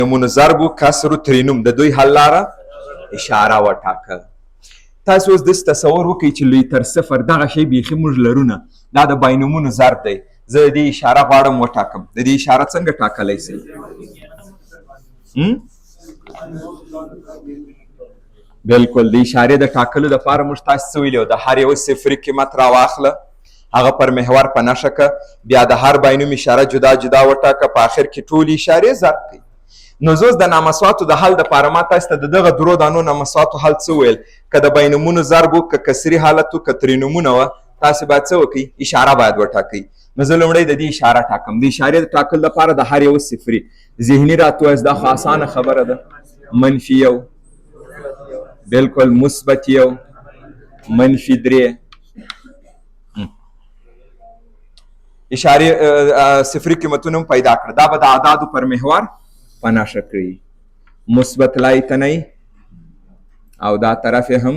نمونه ضرب کسر ترینوم د دوی حل لاره اشاره وټاکه. تاسو اوس داسې تصور وکړئ چې لوی تر صفر دغه شی بیخي موږ لرو نه، دا د باینومونو ضرب دی. زه د دې اشاره غواړم وټاکم. د دې اشاره څنګه ټاکلی سئ؟ بلکل د اشارې د ټاکلو دپاره موږ تاسو څه ویلي وو؟ د هر یو صفري قیمت راواخله، هغه پر محور په نښه که، بیا د هر باینوم اشاره جدا جدا وټاکه، په آخر کې ټولې اشارې ضرب کړئ. نو زه اوس د نامساواتو د حل دپاره ما تاسو ته د دغه درو دانو نامساواتو حل څه ویل؟ که د بینومونو ضرب و، که کسري حالت و، که ترینومونه وه، تاسې باید څه وکړئ؟ اشاره باید وټاکئ. نو زه لومړی د دې اشاره ټاکم. د اشارې د ټاکلو دپاره د هر یو صفري ذهني راته وایاست، دا خو اسانه خبره ده. منفي یو، بلکل مثبت یو، منفي درې. اشارې صفري قیمتونه هم پیدا کړه. دا به د اعدادو پر محور په نښه کړي. مثبت لایتنی او دا طرف هم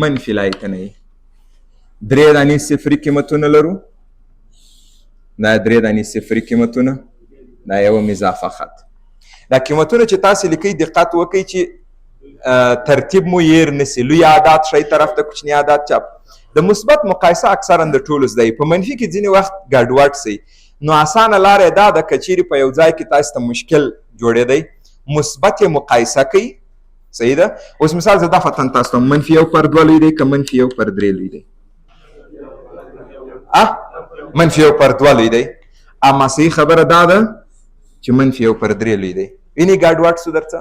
منفي لایتنی. درې دانې صفري قیمتونه لرو، دا درې دانې صفري قیمتونه، دا یو اضافه خط. دا قیمتونه چې تاسې لیکئ دقت وکئ چې ترتیب مو هیر نسي. لوی عدد ښی طرف ته، کوچني عدد چپ. د مثبت مقایسه اکثرا د ټولو زده په منفي کې ځینې وخت ګډوډ سي. نو اسانه لاره دا ده که چیرې په یو ځای کې تاسو ته مشکل جوړېدی، مثبت یې مقایسه کوي. صحیح ده؟ اوس مثال زه دا فتن تاسو ته منفي یو پر دوه لوی دی که منفي یو پر درې لوی دی؟ منفي یو پر دوه لوی دی. اما صحیح خبره دا ده چې منفي یو پر درې لوی دی. وینې ګډوډ سو درڅه؟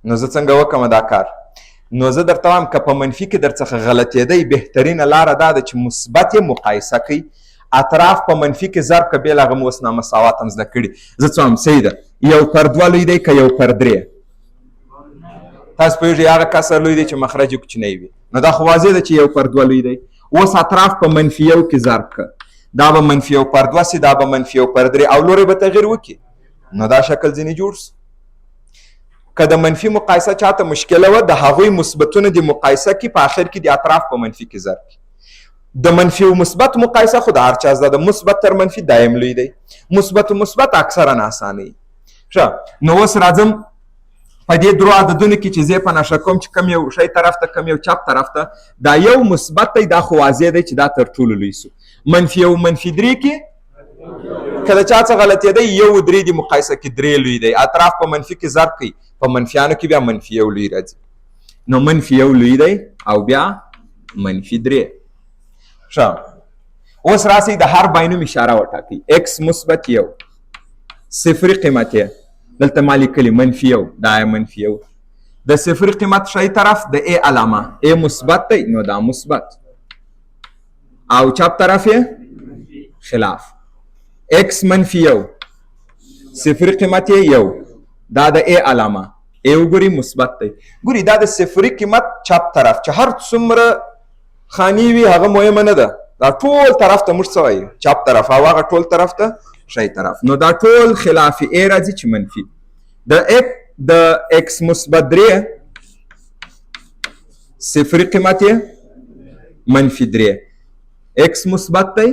نو زه څنګه وکړم دا کار؟ نو زه درته وایم که په منفي کې درڅخه غلطېدی، بهترینه لاره دا ده چې مثبت یې مقایسه کوي. اطراف په منفي کې ضرب که بېل هغه مو اوس نامساوات هم زده کړي. زه څه وایم؟ صحیح ده. یو پر دوه لوی دی که یو پر درې؟ تاسو پوهېږئ هغه کسر لوی دی چې مخرج یې کوچنی وي. نو دا خو واضح ده چې یو پر دوه لوی دی. اوس اطراف په منفي یو کې ضرب که، دا به منفي یو پر دوه سي، دا به منفي یو پر درې، او لوری به تغیر وکړي. نو دا شکل ځینې جوړ سو. که د منفي مقایسه چاته مشکله وه، د هغوی مثبتونه دې مقایسه کړي، په آخر کې د اطراف په منفي کې ضرب کړي. د منفي او مثبت مقایسه خو د هر چا زده ده. مثبت تر منفي دایم لوی دی. مثبت و مثبت اکثرا اسانه. ښه، نو اوس راځم په دې درو عددونو کې چې زه په نښه کوم چې کوم یو ښی طرف ته، کوم یو چپ طرف ته. دا یو مثبت دی، دا خو واضح دی چې دا تر ټولو لوی سو. منفي یو منفي درې کې که د چا څه غلطېدی، یو درې دي مقایسه کې درې لوی دی. اطراف په منفي کې ضرب کوي، په منفیانو کې بیا منفي یو لوی راځي. نو منفي یو لوی دی او بیا منفي درې. ښه، اوس راسئ د هر باینوم اشاره وټاکئ. اکس مثبت یو، صفري قیمت یې دلته ما لیکلي منفي یو، دا یې منفي یو. د صفري قیمت ښی طرف د ا علامه، ا مثبت دی نو دا مثبت، او چپ طرف یې خلاف. اکس منفي یو، صفري قیمت یې یو، دا د ا علامه، ا وګورئ مثبت دی. ګورئ دا د صفري قیمت چپ طرف چې هر څومره خاني وي هغه مهمه نه ده. دا ټول طرف ته موږ څه وایو؟ چپ طرف. او هغه ټول طرف ته ښی طرف. نو دا ټول خلاف ا راځي چې منفي. د اکس مثبت درې، صفري قیمت یې منفي درې. اکس مثبت دی،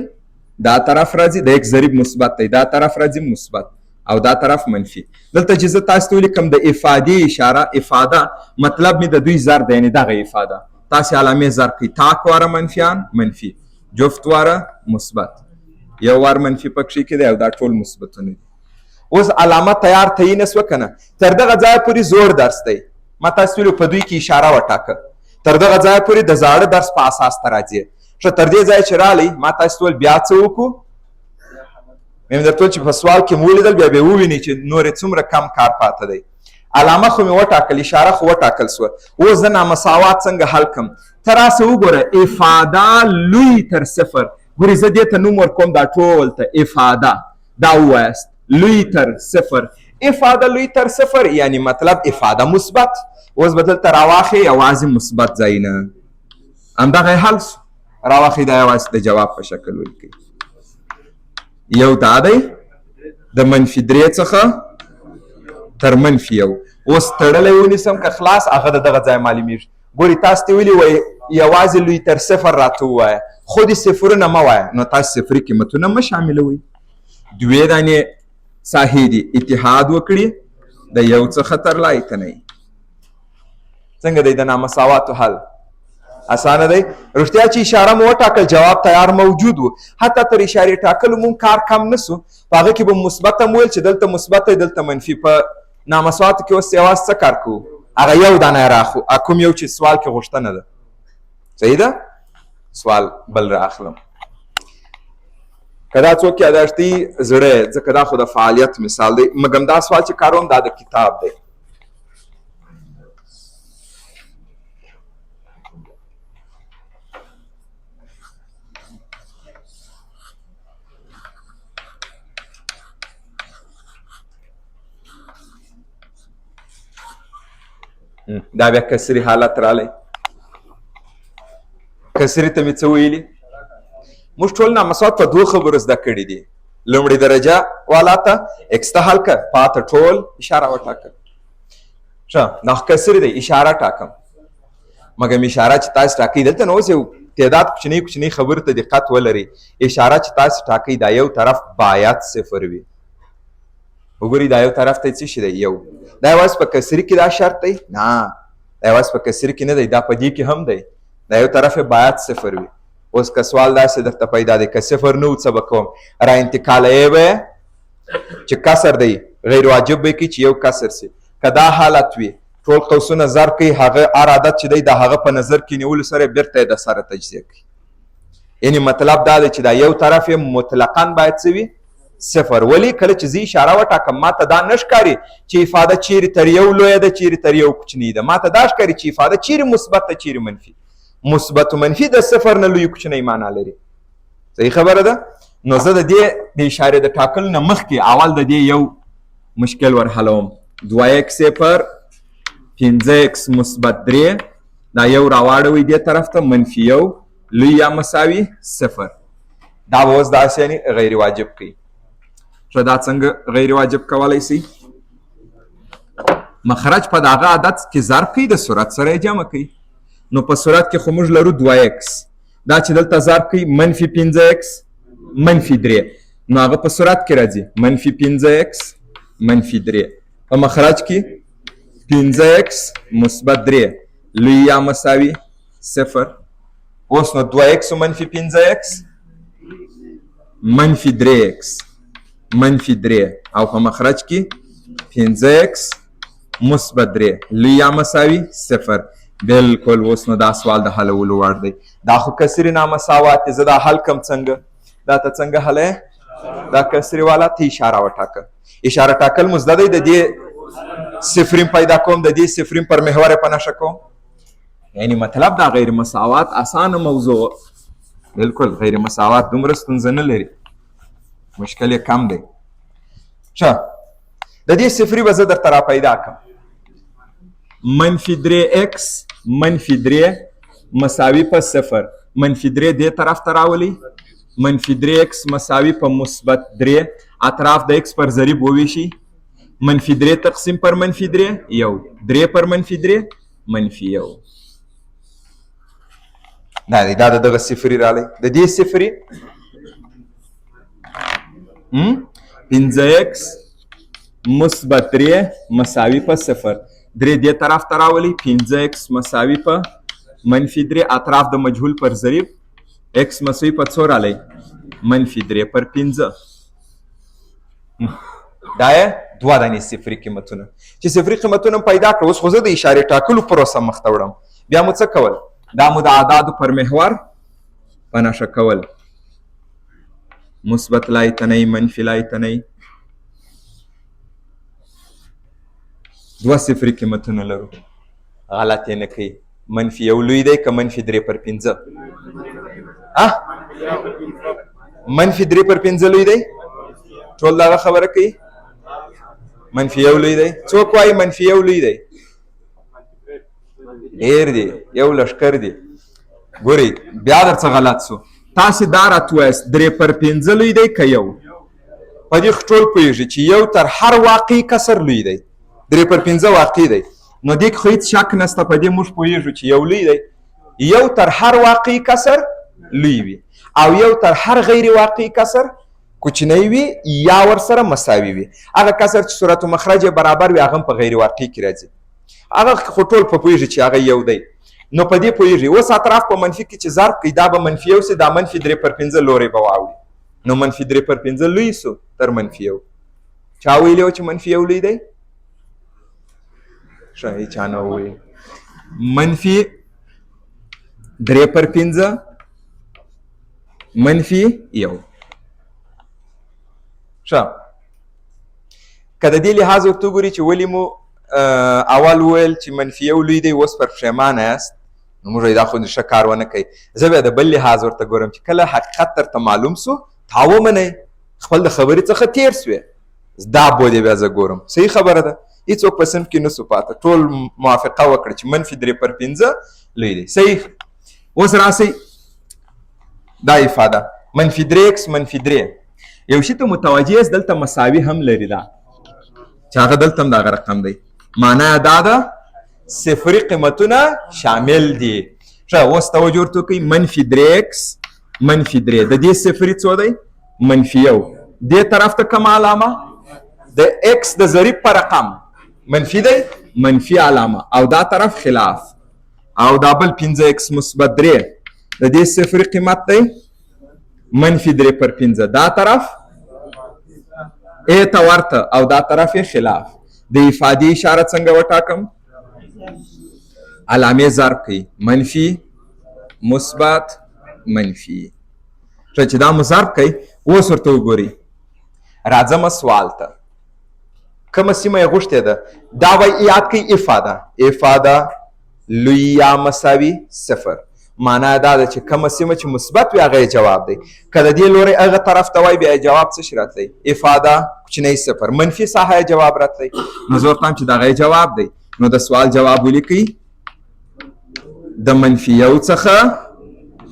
دا طرف راځي، د اکس ضریب مثبت دی، دا طرف راځي مثبت، او دا طرف منفي. دلته چې زه تاسو ته ولیکم د افادې اشاره، افاده مطلب مې د دوی ضرب دی، یعنې دغه افاده. تاسې علامې ضرب کړئ. تاک واره منفیان منفي، جفت واره مثبت، یو وار منفي پکښې کې دی، او دا ټول مثبتونه دي. اوس علامه تیار تعینس وکنه. تر دغه ځایه پورې زوړ درس دی. ما تاسو ویلو په دوی کې اشاره وټاکه. تر دغه ځایه پورې د زاړه درس په اساس ته راځي. ښه، تر دې ځایه چې رالی، ما تاسو ویل بیا څه وکړو؟ مې درته ویل چې په سوال کې مو ولیدل، بیا به ووینئ چې نورې څومره کم کار پاته دی. علامه خو مې وټاکل، اشاره خو وټاکل سوه. اوس زه نامساوات څنګه حل کړم؟ ته راسه وګوره، افاده لوی تر صفر. ګورې زه دې ته نوم ورکوم، دا ټول ته افاده. دا ووایاست لوی تر صفر. افاده لوی تر صفر یعنی مطلب افاده مثبت. اوس به دلته راواخلئ یوازې مثبت ځایونه. همدغه حل سو. راواخلئ دا یوازې د جواب په شکل ولیکئ. یو دا دی د منفي درې څخه تر منفي یو. اوس تړلی ونیسم که خلاص، هغه د دغه ځای معلومیږي. ګورې تاسو ته ویلي وایي یوازې لوی تر صفر راته ووایه، خو دې صفرونه مه وایه. نو تاسو صفري قیمتونه مه شاملوئ. دوې دانې ساحې دي اتحاد وکړي د یو څخه تر لایتنۍ. څنګه دی د نامساواتو حل؟ اسانه دی. رښتیا چې اشاره مو وټاکل جواب تیار موجود و، حتی تر اشارې ټاکلو مونږ کار کم نسو، په هغه کې به مثبت هم ویل چې دلته مثبت دی دلته منفي. په نامساواتو کې اوس یوازې څه کار کوو؟ هغه یو دانه راخو کوم یو چې سوال کې غوښتنه ده. صحیح ده؟ سوال بل راخلم. که دا څوک یاداشتي زړه، ځکه دا خو د فعالیت مثال دی، مګم دا سوال چې کاروم دا د کتاب دی. دا بیا کسري حالت رالی. کسري ته مې څه ویلي؟ موږ ټول نامساوات په دوه خبرو زده کړي دي. لومړۍ درجه والا ته اکس ته حل کړه، پاته ټول اشاره وټاکه. ښه دا کسري دی، اشاره ټاکم. مګم اشاره چې تاسو ټاکئ دلته نو اوس یو تعداد کوچنۍ کوچنۍ خبرو ته دقت ولرئ. اشاره چې تاسو ټاکئ دا یو طرف باید صفر وي. وګورئ دا یو طرف ته څه شي دی؟ یو. دا یوازې په کسري کې دا شرط دی؟ نه، دا یوازې په کسري کې نه دی، دا په دې کې هم دی. دا یو طرف باید صفر وي. اوس که سوال داسې درته پیدا دی که صفر نه و څه به کوم؟ را انتقالوی به چې کسر دی غیر واجب به کوي چې یو کسر سي. که دا حالت وي ټول قوسونه ضرب کوي، هغه هر عدد چې دی د هغه په نظر کې نیولو سره بیرته یې د سره تجزیه کوي. یعنې مطلب دا دی چې دا یو طرف یې مطلقا باید څه وي؟ صفر. ولی کله چې زه اشاره وټاکم ما ته دا نه ښکاري چې افاده چیرې تر یو لویه ده چیرې تر یو کوچنۍ ده، ما ته دا ښکاري چې افاده چیرې مثبت ده چیرې منفي. مثبت و منفي د صفر نه لوی کوچنۍ معنا لري. صحیح خبره ده؟ نو زه د دې د اشارې د ټاکلو نه مخکې اول د دې یو مشکل ورحلوم. 2x پر 5x مثبت 3 دا یو راواړوئ دې طرف ته منفي یو لوی یا مساوي صفر. دا به اوس داسې یعنې غیر واجب کوي. دا څنګه غیر واجب کولی شي؟ مخرج په دغه عدد کې ضرب کوي، د صورت سره یې جمع کوي. نو په صورت کې خو موږ لرو 2x، دا چې دلته ضرب کوي منفي 5x منفي 3، نو هغه په صورت کې راځي منفي 5x منفي 3. په مخرج کې 5x مثبت 3 لوی یا مساوي صفر. اوس نو 2x منفي 5x منفي 3x منفي 3 او په مخرج کې 5x مثبت 3 لوی یا مساوي صفر. بالکل. اوس نو دا سوال د حلولو وړ دی. دا خو کسري نامساوات دی، زه دا حل کم څنګه؟ دا ته څنګه حل یې؟ دا کسري والا ته اشاره وټاکه. اشاره ټاکل مو زده دی، د دې صفرین پیدا کوم، د دې صفرین پر محور یې په نښه کوم. یعنې مطلب دا غیر مساوات اسانه موضوع. بالکل غیر مساوات دومره ستونزه نه لري، مشکل یې کم دی. ښه د دې صفري به زه درته را پیدا کړم. منفي 3x منفي 3 مساوي په صفر. منفي 3 دې طرف ته راولي، منفي 3x مساوي په مثبت 3 اطراف د x پر ضریب وویشي. منفي 3 تقسیم پر منفي 3 یو، 3 پر منفي 3 منفي یو. دا دی دا دغه صفري رالی. د دې صفري 5x مثبت 3 مساوي په صفر. 3 دې طرف ته راولي، 5x مساوي په منفي 3 اطراف د مجهول پر ضریب x مساوي په څو رالی؟ منفي 3 پر 5. دا یې دوه دانې صفري قیمتونه. چې صفري قیمتونه پیدا کړه، اوس خو زه د اشارې ټاکلو پروسه مخته وړم. بیا مو څه کول؟ دا مو د اعدادو پر محور په نښه کول. مثبت لایتنۍ منفي لایتنۍ. دوه صفري قیمتونه لرو، غلط یې نه کوي. منفي یو لوی دی که منفي 3 پر 5؟ منفي 3 پر 5 لوی دی؟ ټول دغه خبره کوي. منفي یو لوی دی. څوک وایي منفي یو لوی دی؟ ډېر دی، یو لښکر دی. ګورئ بیا در څه غلط سو. تاسې دا راته ووایاست 3 پر 5 لوی دی که یو؟ په دې ټول پوهېږي چې یو تر هر واقعي کسر لوی دی. 3 پر 5 واقعي دی، نو دې کې خو هېڅ شک نشته، په دې موږ پوهېږو چې یو لوی دی. یو تر هر واقعي کسر لوی وي او یو تر هر غیر واقعي کسر کوچنی وي یا ورسره مساوي وي. هغه کسر چې صورت مخرج برابر وي هغه په غیر واقعي کې راځي. هغه خو ټول په پوهېږي چې هغه یو دی، نو په دې پوهېږي. اوس اطراف په منفي کې چې ضرب کوي دا به منفي یو سي، دا منفي 3/5 لوري به واوړي، نو منفي 3/5 لوی سو تر منفي یو. چا ویلی و چې منفي یو لوی دی؟ ښه هېچا نه وویل. منفي 3/5 منفي یو. ښه که د دې لحاظ ورته وګوري چې ولې مو اول وویل چې منفي یو لوی دی، اوس پر پښیمانه یاست، نو موږ دا خو ښه کار ونه کوي. زه بیا د بل لحاظ ورته ګورم چې کله حقیقت درته معلوم سو تا ومنئ، خپل د خبرې څخه تیر سوې، دا بودې بیا زه ګورم. صحیح خبره ده، هېڅوک په صنف کې نه سو پاته، ټول موافقه وکړه چې منفي 3/5 لوی دی. صحیح. اوس راسئ دا افاده منفي 3x منفي 3 یو شي ته متوجه یاست دلته مساوي هم لري، دا چې هغه دلته هم دغه رقم دی، معنا دا ده صفري قیمتونه شامل دي. ښه اوس توجه ورته وکړئ. منفي 3x منفي 3 د دې صفري څو دی؟ منفي یو. دې طرف ته کومه علامه؟ د x د ضریب په رقم منفي دی، منفي علامه، او دا طرف خلاف، او دا بل 5x مثبت 3 د دې صفري قیمت دی منفي 3/5، دا طرف ا ته ورته او دا طرف یې خلاف. د افادې اشاره څنګه وټاکم؟ علامې ضرب کوي، منفي مثبت منفي. ښه چې دا مو ضرب کوي. اوس ورته وګورئ، راځم سوال ته. کومه سیمه یې غوښتې ده؟ دا وایي یاد کوئ افاده لوی یا مساوي صفر. معنا دا ده چې کومه سیمه چې مثبت وي هغه جواب دی. که د دې لوري هغه طرف ته وایي بیا جواب څه شي راتلی؟ افاده کوچنی صفر. منفي ساحه جواب راتلی، نو زه ورته وایم چې دغه جواب دی. نو د سوال جواب ولیکئ، د منفي یو څخه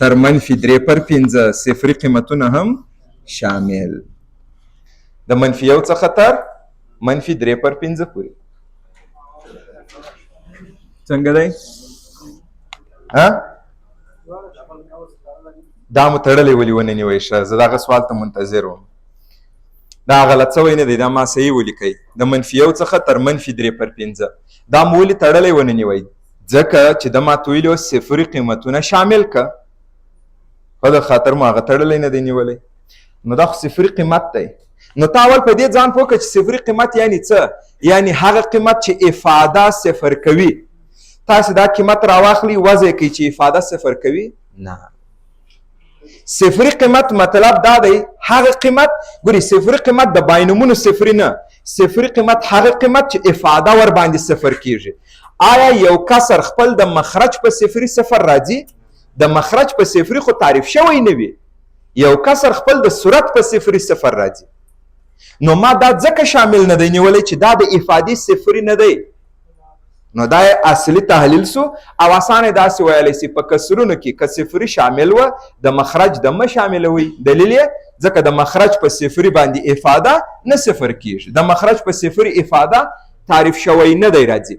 تر منفي 3/5 صفري قیمتونه هم شامل. د منفي یو څخه تر منفي 3/5 پورې. څنګه دی؟ دا مو تړلی ولې ونه نیوئ؟ ښه زه دغه سوال ته منتظر وم. دا غلط سوی نه دی، دا ما صحیح ولیکئ. د منفي یو څخه تر منفي 3/5 دا مو ولې تړلی ونه نیوئ؟ ځکه چې د ما ته ویلي صفري قیمتونه شامل که، په د خاطر مو هغه تړلی نه دی نیولی. نو دا خو صفري قیمت دی. نو تا اول په دې ځان پوه کړه چې صفري قیمت یعنی څه؟ یعنی هغه قیمت چې افاده صفر کوي. تاسې دا قیمت راواخلي وضع کوي چې افاده صفر کوي؟ نه. صفري قیمت مطلب دا دی هغه قیمت، ګوري صفري قیمت د باینومونو صفري نه، صفري قیمت هغه قیمت چې افاده ور باندې صفر کیږي. آیا یو کسر خپل د مخرج په صفري صفر راځي؟ د مخرج په صفري خو تعریف شوی نه وي. یو کسر خپل د صورت په صفري صفر راځي. نو ما دا ځکه شامل نه دی نیولی چې دا د افادې صفري نه دی. نو دا اصلي تحلیل سو، او اسانه داسې ویلی سي په کسرونو کې که صفري شامل وه د مخرج د مه شاملوئ. دلیل یې ځکه د مخرج په صفري باندې افاده نه صفر کیږي، د مخرج په صفري افاده تعریف شوی نه دی راځي.